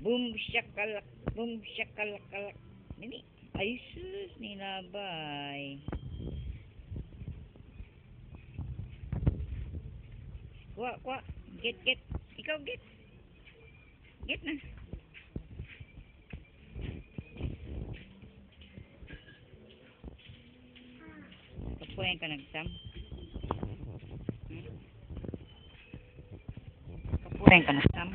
Boom shakalak, boom shakalakalak. Nini, ay sus, nilabay. Kuha, kuha. Get, get. Ikaw, get. Get na. Kapuyan ka nagsam. Kapuyan ka nagsam.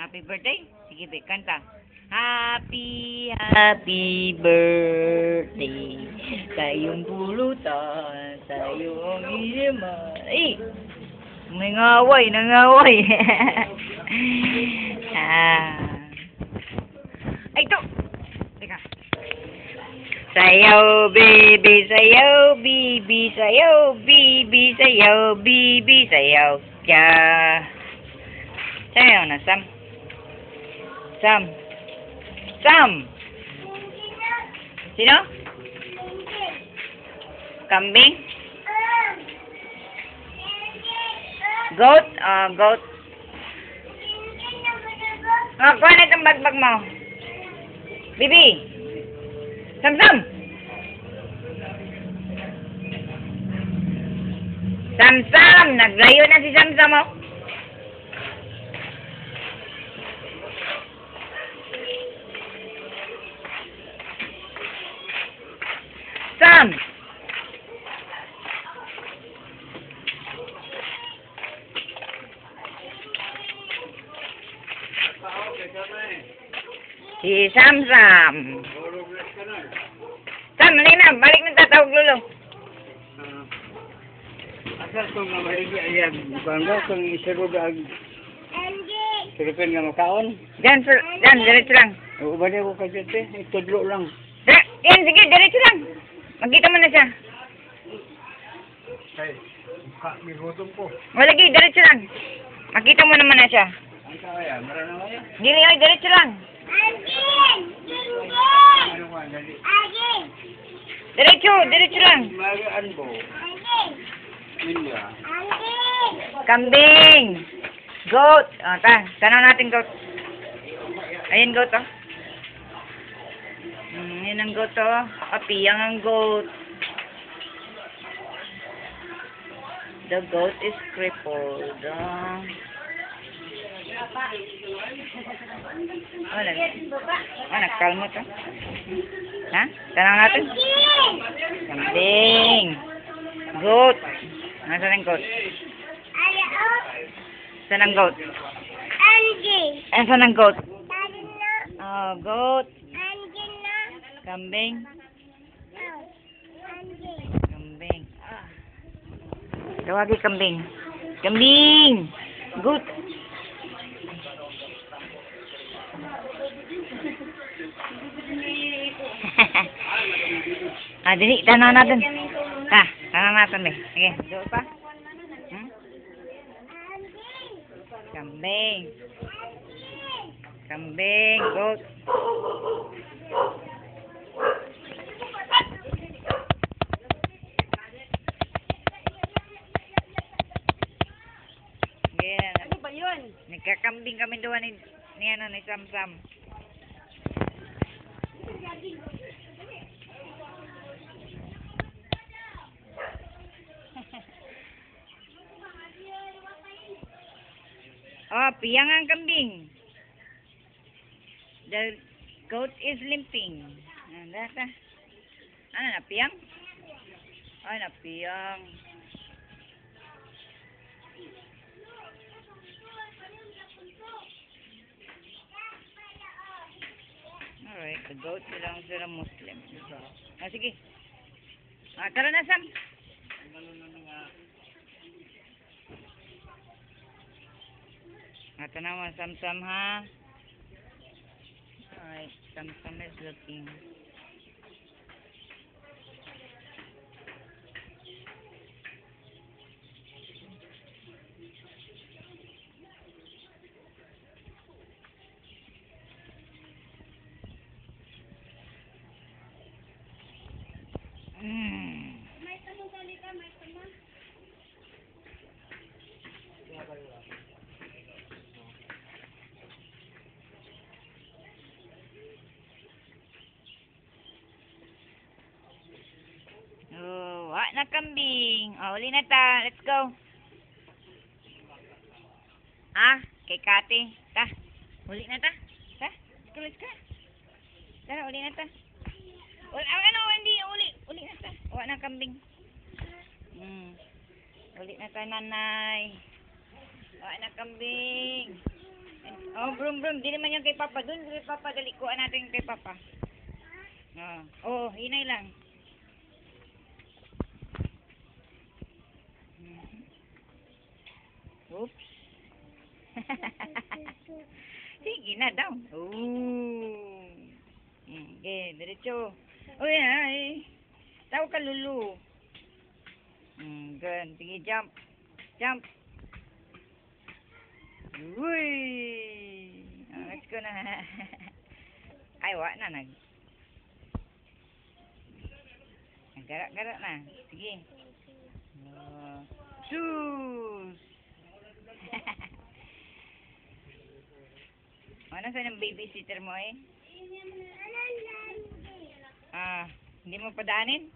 Happy birthday? Sige, be, kanta. Happy, happy birthday sa iyong pulutan, sa iyong iyaman. Ay! Nangaway, nangaway. Ay, ito! Teka. Sayaw, baby, sayaw, baby, sayaw, baby, sayaw, baby, sayaw. Kya. Sayaw na, Sam. Sam. Sam. Sino? Kambing? Goat? Goat. Kuha na itong bagbag mo. Bibi. Sam-sam. Sam-sam. Naglayo na si Sam-sam, oh. Sam. Si Sam-sam. Sam, halina. Balik na tatawag lulo. Asal kong mamaligi ayan. Bangga kong isarod ang sirupin nga makaon. Diyan, diretso lang. Ubali ko kasi itudlo lang. Yan, sige, diretso lang. Magkita mo na siya. Ay, may gutom ko. O, lagi, diretso lang. Makita mo naman na siya. Ang kaya, marunong kaya? Dili, ay, diretso lang. Ano nga, dali. Diretso lang. Magaan ko. Minya. Kambing. Goat. O, tanaw natin goat. Ayan, goat, oh. Yan ang goat, oh. Kapiyang ang goat. The goat is crippled. Nagkalmo to. Ha? Tanong natin. Kambing. Goat. Nasaan ang goat? Saan ang goat? Saan ang goat? Oh, goat. Kambing. Kambing. Tawagi kambing. Kambing! Goat. Dili, tanong natin. Tanong natin, be. Sige, doon pa. Kambing. Kambing, goat. Ano ba yun? Nagkakambing kami doon ni Sam-sam. Oh, piyang ang kambing. The goat is limping. Ano na, piyang? Oh, na piyang. Alright, the goat sila Muslim. Sige. Tara na, Sam. Ito naman, Sam-sam, ha? Alright, Sam-sam is looking. May tanong salita, may tanong. na kambing. Oh, uli na ta. Let's go. Ah, kay Kati. Ta. Uli na ta. Ta. Let's go. Tara, uli na ta. Ano, hindi. Uli na ta. Wala na kambing. Uli na ta, nanay. Wala na kambing. Oh, brum. Di naman yung kay Papa. Doon kay Papa. Dalikuan natin yung kay Papa. Oh, hinay lang. Oops. Sige na daw. Oh. Okay, diretso. Uy, ay. Tawag ka, Lulu. Good. Sige, jump. Jump. Uy. Let's go na. Ay, wala na. Naggarak-garak na. Sige. Sus! Ano saan ang babysitter mo eh? Hindi mo padaanin?